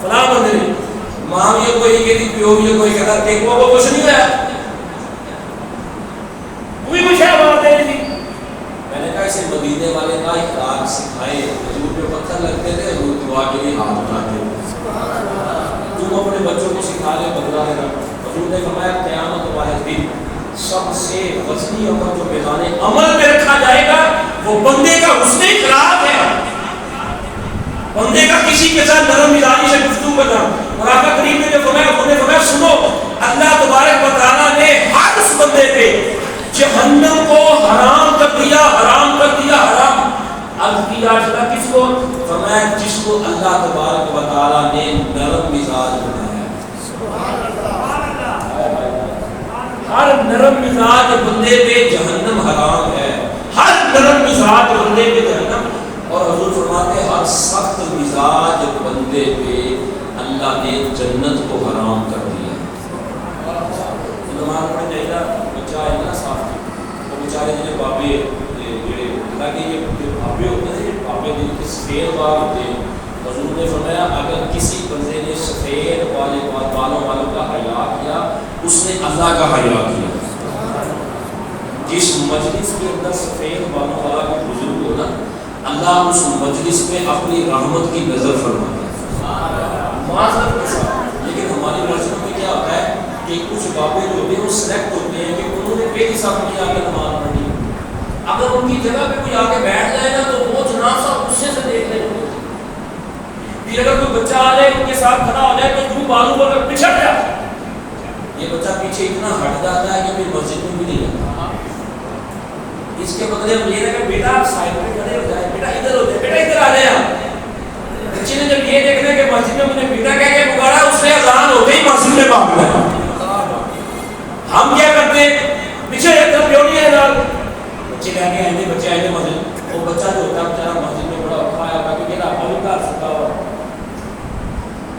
فلاں بندے نے ماں یہ کوئی کہتی پیو یہ کوئی کہتا ٹیکو کو کچھ نہیں ہوا کوئی مجھے بات دے تھی. میں نے کہا اسے مدینے والے کا اخلاق سکھائے. حضور پہ پتھر لگتے تھے، حضور دعا کے لیے ہاتھ اٹھاتے. تم اپنے بچوں کو سکھا لے بدلا دینا. حضور نے فرمایا قیامت والے دن سب سے وزنی عمل جو میدان عمل میں رکھا جائے گا وہ بندے کا حسن اخلاق ہے. بندے کا کسی کے ساتھ نرم مزاجی سے گفتگو کرنا. اور آقا کریم نے جو فرمایا انہوں نے فرمایا سنو، اللہ تبارک و تعالیٰ نے ہر اس بندے پہ جہنم کو حرام کر دیا، حرام کر دیا، حرام. اب کیا چلا کس کو؟ فرمایا جس کو اللہ تبارک و تعالیٰ نے نرم مزاج بنایا. ہر نرم مزاج بندے پہ جہنم حرام ہے. ہر نرم مزاج بندے پہ جہنم، اور حضور فرماتے ہیں ہر سخت مزاج بندے پہ اللہ نے جنت کو حرام کر دیا۔ نماز پڑھنے چاہیے بچہ ہے نا صاف، وہ بیچارے جنہیں بابے جڑے اللہ کے یہ بابے ہوتے ہیں، بابے دل کے سفید بال ہوتے ہیں، حضور نے فرمایا اگر کسی بندے نے سفید والے بالوں والوں کا حیا کیا، اس نے اللہ کا حیا کیا۔ جس مجلس کے اندر سفید بالوں والا کوئی بزرگ ہو نا، اللہ اس مجلس میں اپنی رحمت کی نظر فرماتا ہے معذرت کے ساتھ۔ لیکن ہماری مسجد میں کیا ہوتا ہے کہ کچھ بابے جو ہوتے ہیں وہ سلیکٹ ہوتے ہیں کہ انہوں نے پہلی صف میں آ کے نماز پڑھی، اگر ان کی جگہ پہ کوئی آ کے بیٹھ جائے نا تو وہ جناب صاحب غصے سے دیکھ رہے ہوتے ہیں۔ پھر اگر کوئی بچہ آ جائے ان کے ساتھ کھڑا ہو جائے تو جو بالوں پر پچھڑ جائے، یہ بچہ پیچھے اتنا ہٹ جاتا ہے کہ پھر مسجد میں بھی نہیں جاتا۔ اس کے بدلے ہم یہ کہ بیٹا سائڈ میں کھڑے ہو جائے، بیٹا ادھر ہو جائے، بیٹا ادھر آ جائے۔ بچے نے جب یہ دیکھنا کہ مسجد میں مجھے بیٹا کہہ کے پکارا، اس نے اذان ہوتے ہی مسجد میں بھاگ گیا۔ ہم کیا کرتے ہیں پیچھے ایک طرف کیوں نہیں ہے نا، بچے کہہ کے آئیں بچے آئیں مسجد، وہ بچہ جو ہوتا ہے بیچارہ مسجد میں بڑا اوکھا آیا ہوا کیونکہ آپ بھی گھر سکتا ہوا،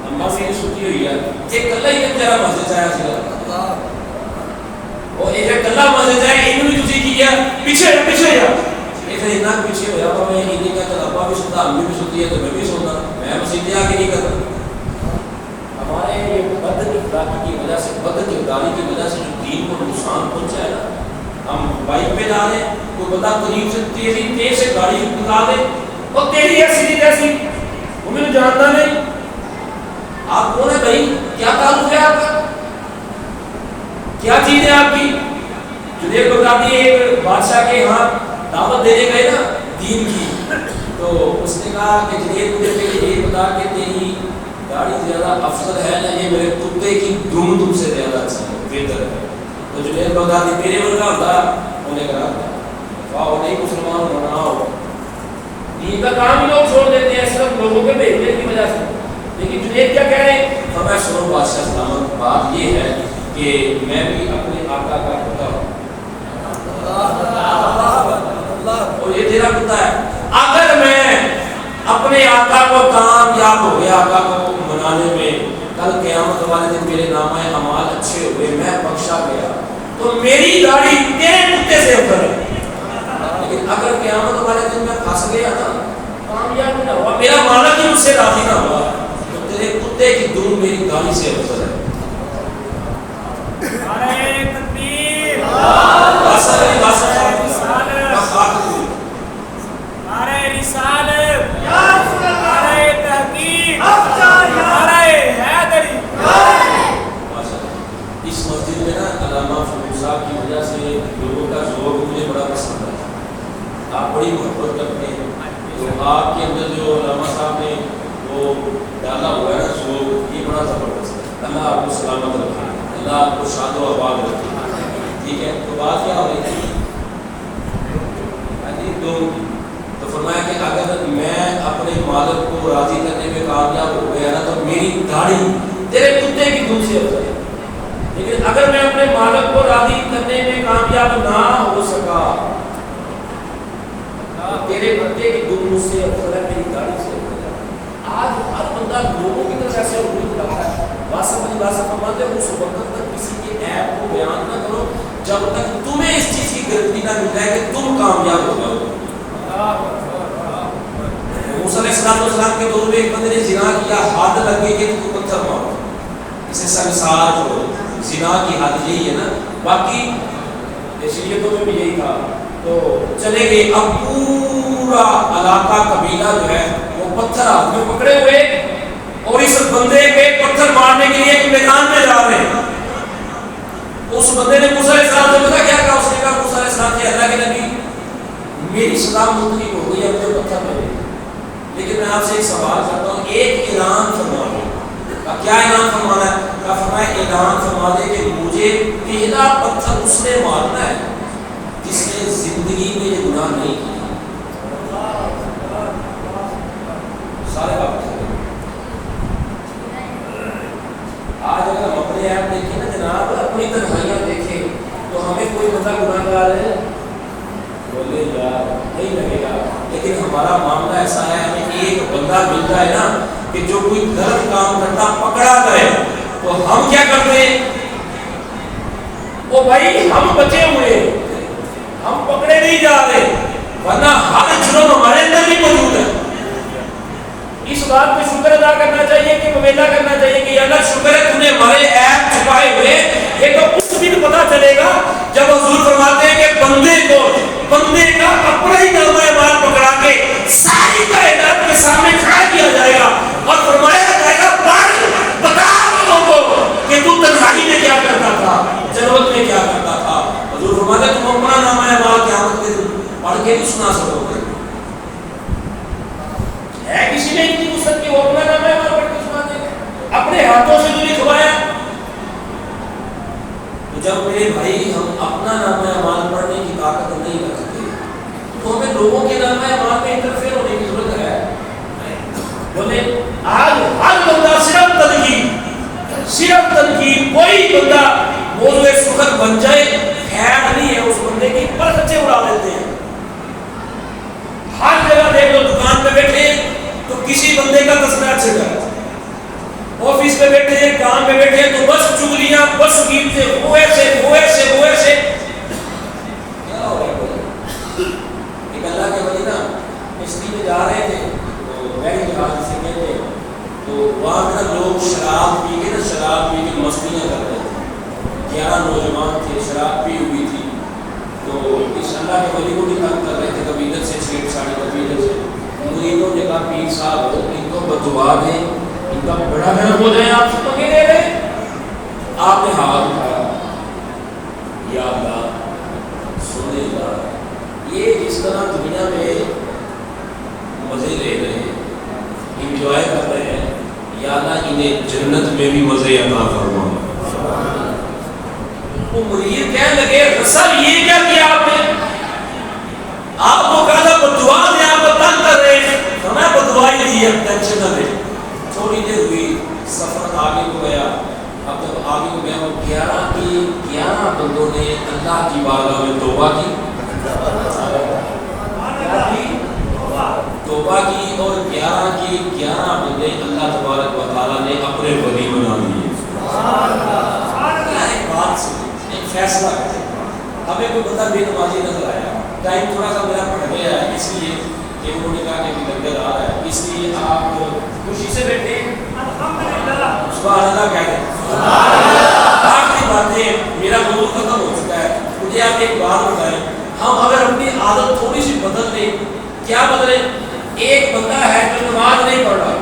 اماں سے چھٹی ہوئی ہے، ایک کلا ہی بیچارہ مسجد آیا سی، اور ایک کلا مسجد ہے، انہوں نے تسی کیا پیچھے جا، ایک اتنا پیچھے ہوا تو میں انہیں کہا کہ ابا بھی سنتا، امی بھی سنتی ہے تو میں بھی سنتا، میں مسجد آ کے نہیں کرتا۔ ہمارے یہ بد اخلاقی کی وجہ سے، بد کرداری کی وجہ سے جو دین کو نقصان پہنچا ہے نا، ہم بائک پہ جا رہے ہیں، کوئی بندہ قریب سے تیز سے گاڑی نکال دے، اور تیری ایسی نہیں تیسی، وہ مجھے جانتا نہیں، آپ کون ہے بھائی، کیا تعلق ہے آپ کا، کیا چیز ہے آپ کی؟ جنید بغدادی ایک بادشاہ کے ہاں دعوت دینے گئے نا دین کی، تو اس نے کہا کہ جنید مجھے پہلے یہ بتا کہ تیری داڑھی زیادہ افضل ہے یا یہ میرے کتے کی دم تم سے زیادہ اچھی ہے، بہتر ہے؟ تو جنید بغدادی میرے ورگا ہوتا انہوں نے کہا واہ نہیں مسلمان ہونا ہو، دین کا کام ہی لوگ چھوڑ دیتے ہیں صرف لوگوں کے بھیجنے کی وجہ سے۔ لیکن جنید کیا کہہ رہے ہیں، فرمایا سنو بادشاہ سلامت، بات یہ ہے کہ میں بھی اپنے آقا کا کتا ہوں، اور یہ تیرا کتا ہے، اگر میں اپنے آقا کو کامیاب ہو گیا، آقا کو منانے میں، کل قیامت والے دن میرے نامہ اعمال اچھے ہوئے، میں بخشا گیا، تو میری داڑھی تیرے کتے سے افضل ہے۔ لیکن اگر قیامت والے دن میں پھنس گیا نا، کامیاب نہ ہوا، میرا مالک ہی مجھ سے راضی نہ ہوا، تو تیرے کتے کی دم میری داڑھی سے افضل ہے۔ نعرہ تکبیر، نعرہ رسالت، نعرہ تحقیق، نعرہ حیدری۔ اس مسجد میں نا علامہ فروغ صاحب کی وجہ سے لوگوں کا ذوق مجھے بڑا پسند ہے، آپ بڑی محبت کرتے ہیں، تو آپ کے اندر جو علامہ صاحب نے وہ ڈالا ہوا ہے نا ذوق، یہ بڑا زبردست ہے۔ اللہ آپ کو سلامت رکھے، اللہ آپ کو شاد و آباد رکھے، ٹھیک ہے؟ تو بات کیا ہو رہی تھی؟ تو فرمایا کہ اگر میں اپنے مالک کو راضی کرنے میں کامیاب ہو گیا نا تو میری داڑھی تیرے کتے کی دم سے افضل ہے، لیکن اگر میں اپنے مالک کو راضی کرنے میں کامیاب نہ ہو سکا، تیرے کتے کی دم مجھ سے افضل ہے، میری داڑھی سے افضل ہے۔ آج ہر بندہ لوگوں کی طرف ایسے امید رکھتا ہے، فرماتے ہیں اس وقت تک کسی کے عیب کو بیان نہ کرو جب تک تمہیں اس چیز کی گارنٹی نہ مل جائے کہ تم کامیاب ہو جاؤ۔ موسیٰ علیہ السلام کے دور میں ایک بندے نے زنا کیا، حد لگ گئی کہ تو پتھر مارو، اسے سنسار چھوڑو، زنا کی حد یہی ہے نا، باقی شریعتوں میں بھی یہی تھا، تو چلے گئے۔ اب پورا علاقہ قبیلہ جو ہے وہ پتھر ہاتھ میں پکڑے ہوئے اور اس بندے کے پتھر مارنے کے لیے ایک میدان میں جا رہے ہیں۔ اس بندے نے موسیٰ علیہ السلام سے پتا کیا کہا؟ اس نے کہا موسیٰ علیہ السلام کہ اللہ کے نبی میری سزا منتخب ہو گئی، اب مجھے پتھر ملے، لیکن میں آپ سے ایک سوال کرتا ہوں، ایک اعلان فرما دیں۔ کیا اعلان فرمانا ہے؟ کیا فرمایا اعلان فرما دے کہ مجھے پہلا پتھر اس نے مارنا ہے جس نے زندگی میں یہ گناہ نہیں کیا۔ سارے بات آج اگر ہم اپنے آپ دیکھیں نا جناب، اپنی تنہائیاں دیکھیں تو ہمیں کوئی بندہ گناہ گار ہے، بولے یار ایسا ہے ہمیں ایک بندہ مل جائے نا کہ جو کوئی غلط کام کرتا پکڑا جائے تو ہم کیا کرتے ہیں؟ وہ بھائی ہم بچے ہوئے، ہم پکڑے نہیں جا رہے، ورنہ ہر جرم ہمارے اندر بھی موجود ہے۔ اس بات پہ شکر ادا کرنا چاہیے کہ مبینہ کرنا چاہیے کہ اللہ شکر ہے تو نے ہمارے عیب چھپائے ہوئے۔ یہ تو اس دن پتا چلے گا جب حضور فرماتے ہیں کہ بندے کا اپنا ہی نامہ اعمال پکڑا کے ساری کائنات کے سامنے کھڑا کیا جائے گا اور فرمایا جائے گا بتا لوگوں کو کہ تو تنہائی میں کیا کرتا تھا، جنت میں کیا کرتا تھا۔ حضور فرماتے ہیں تم اپنا نامہ اعمال قیامت کے دن پڑھ کے نہیں سنا سکو گے۔ ہے کسی نے اتنی وسعت کی وہ اپنا نامہ اعمال پڑھ کے سنا دے گا؟ اپنے ہاتھوں سے تو لکھوایا۔ تو جب میرے بھائی ہم اپنا نامہ اعمال پڑھنے کی طاقت نہیں رکھتے تو ہمیں لوگوں کے نامہ اعمال میں انٹرفیئر ہونے کی ضرورت ہے۔ بولے آج ہر بندہ صرف تنقید، کوئی بندہ موضوع فخر بن جائے خیر نہیں ہے اس بندے کی، پر بچے اڑا دیتے ہیں۔ ہر جگہ دیکھ لو، دکان پہ بیٹھے تو کسی بندے کا تذکرہ چل رہا ہے، آفس پہ بیٹھے ہیں، کام پہ بیٹھے ہیں تو بس چگلیاں، بس قیمتیں، وہ ایسے کیا ہو رہا ہے؟ ایک اللہ کے ولی نا مصری میں جا رہے تھے تو میری جہاز سے گئے تھے تو وہاں پہ لوگ شراب پی کے مستیاں کر رہے تھے۔ 11 نوجوان تھے، شراب پی ہوئی تھی تو اس اللہ کے ولی کو بھی تنگ کر رہے تھے، کبھی ادھر سے چھیڑ چھاڑی، کبھی ادھر سے۔ مریدوں نے کہا پیر صاحب ان کو بددعا دیں، ان کا بڑا گھر ہو جائے، آپ سے تو نہیں دے رہے۔ آپ نے ہاتھ اٹھایا، یا اللہ سنے اللہ، یہ جس طرح دنیا میں مزے لے رہے ہیں، انجوائے کر رہے ہیں، یا اللہ انہیں جنت میں بھی مزے عطا فرما۔ وہ مرید کہنے لگے رسول یہ کیا کیا آپ نے؟ آپ کو کہا تھا بددعا دیں، آپ کو تنگ کر رہے ہیں، ہمیں بددعا ہی دی ہے، ٹینشن نہ لیں۔ تھوڑی دیر ہوئی، سفر آگے کو گیا، اب جب آگے کو گیا وہ 11 بندوں نے اللہ کی بارگاہ میں توبہ کی اور 11 کے 11 بندے اللہ تبارک و تعالیٰ نے اپنے ولی بنا دیے۔ ایک بات سنیں، ایک فیصلہ کریں۔ ہمیں کوئی بندہ بے نمازی نظر آیا، ٹائم تھوڑا سا میرا بڑھ گیا ہے اس لیے کہ انہوں نے کہا کہ لنگر آ رہا ہے، اس لیے آپ خوشی سے بیٹھے سبحان اللہ کہہ دیں۔ آخری باتیں، میرا موضوع ختم ہو چکا ہے، مجھے آپ ایک بات بتائیں، ہم اگر اپنی عادت تھوڑی سی بدل لیں، کیا بدلیں؟ ایک بندہ ہے جو نماز نہیں پڑھ رہا،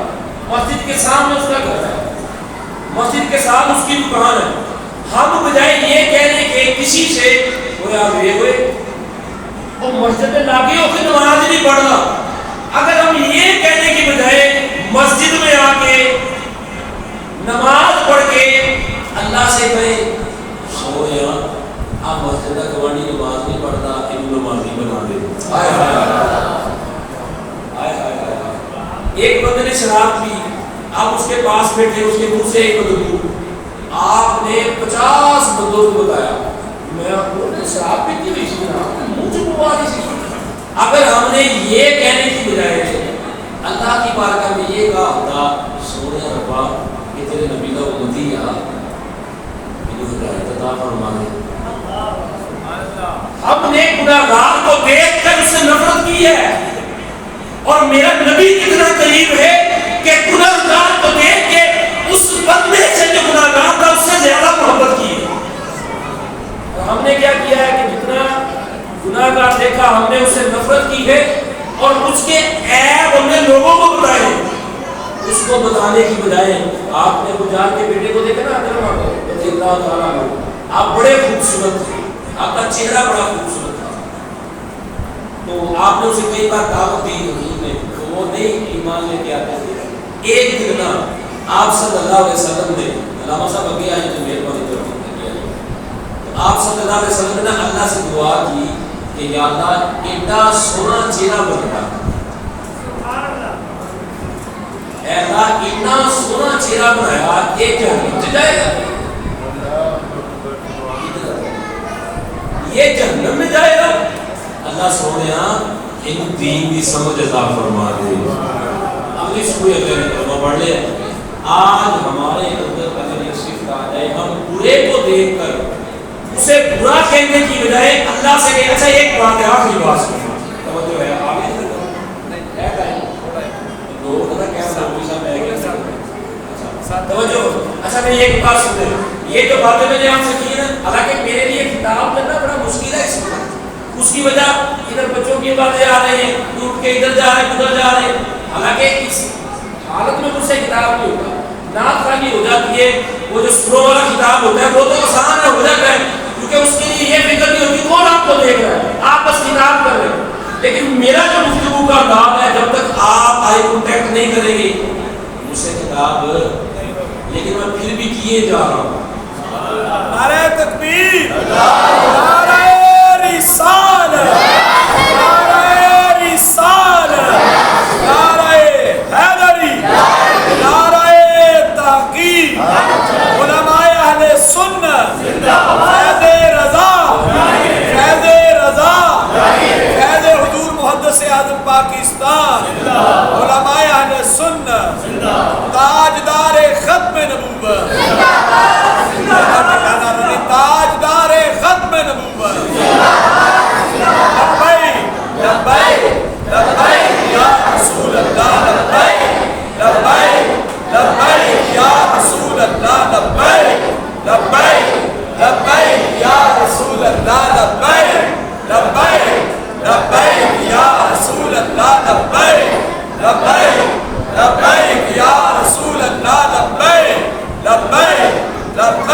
مسجد کے سامنے اس کا گھر ہے، مسجد کے ساتھ اس کی دکان ہے، ہم بجائے یہ کہنے کہ کسی سے وہ آپ یہ ہوئے وہ مسجد میں لاگے ہو کے نماز نہیں پڑھ رہا، اگر ہم یہ کہنے کی بجائے مسجد میں آ کے نماز پڑھ کے اللہ سے کہیں سو یار آپ مسجد کا گوانی نماز نہیں پڑھتا، ان نمازی بنا دے۔ ایک بندے نے شراب پی، آپ اس کے پاس بیٹھے، اس کے منہ سے ایک بدبو، آپ نے 50 بندوں کو بتایا میں آپ کو شراب پیتی ہوئی سی نا، منہ سے بو آ رہی سی۔ اگر ہم نے یہ کہنے کی بجائے اللہ کی بارگاہ میں یہ کہا ہوتا سونے ربا کہ تیرے نبی کا امتی آ انہوں ہدایت عطا فرما دے۔ ہم نے گناہگار کو دیکھ کر اس سے نفرت کی ہے، اور میرا نبی کتنا قریب ہے کہ گناہگار کو دیکھ کے اس بندے سے جو گناہگار تھا اس سے زیادہ محبت کی ہے۔ اور ہم نے کیا کیا ہے کہ جتنا گناہگار دیکھا ہم نے اس سے نفرت کی ہے، اور اس کے عیب ہم نے لوگوں کو بتائے، اس کو بتانے کی بجائے آپ نے گجار کے بیٹے کو دیکھا نا رضی اللہ تعالیٰ عنہ، آپ بڑے خوبصورت تھے، آپ کا چہرہ بڑا خوبصورت تھا، تو آپ نے اسے کئی بار دعوت دی حضور نے، تو وہ نہیں ایمان لے کے آتے تھے۔ ایک دن نا آپ صلی اللہ علیہ وسلم نے، علامہ صاحب ابھی آئے تو مہربانی کرتے ہیں، تو آپ صلی اللہ علیہ وسلم نے اللہ سے دعا کی کہ یا اللہ اتنا سونا چہرہ بنتا، اے اللہ اتنا سونا چہرہ بنایا یہ جہنم میں جائے گا، یہ جہنم میں جائے گا۔ اللہ سونے ان دین کی سمجھ عطا فرما دے. اب اس کو اگر کلمہ پڑھ لے آج ہمارے اندر اگر یہ صفت آ جائے ہم برے کو دیکھ کر اسے برا کہنے کی بجائے اللہ سے کہ اچھا ایک بات ہے آخری بات سننا توجہ ہے آگے توجہ. اچھا میں ایک بات سن لیں یہ جو باتیں میں نے آپ سے کی نا حالانکہ میرے لیے کتاب کرنا بڑا مشکل ہے اس کی وجہ ادھر بچوں کی باتیں آ رہی ہیں ٹوٹ کے ادھر جا رہے ہیں ادھر جا رہے ہیں. حالانکہ اس حالت میں مجھ سے کتاب نہیں ہوگا نعت خانی ہو جاتی ہے وہ جو سروں والا کتاب ہوتا ہے وہ تو آسان ہے ہو جاتا ہے کیونکہ اس کے لیے یہ فکر نہیں ہوتی کون آپ کو دیکھ رہا ہے آپ بس کتاب کر رہے ہیں. لیکن میرا جو گفتگو کا انداز ہے جب تک آپ آئی کانٹیکٹ نہیں کریں گے مجھ سے کتاب لیکن میں پھر بھی کیے جا رہا ہوں. نعرہ تکبیر نعرہ رسالت نعرہ رسالت نعرہ حیدری نعرہ تحقیق علماء اہل سنت فیض رضا فیض رضا فیض حضور محدث اعظم پاکستان علماء اہل سنت تاجدار ختم نبوت تاجدار ختم نبوت لبیک لبیک لبیک یا رسول اللہ لبیک لبیک لبیک یا رسول اللہ لبیک لبیک لبیک یا رسول اللہ لبیک لبیک لبیک یا رسول اللہ لبیک لبیک لبیک یا رسول اللہ لبیک لبیک لبیک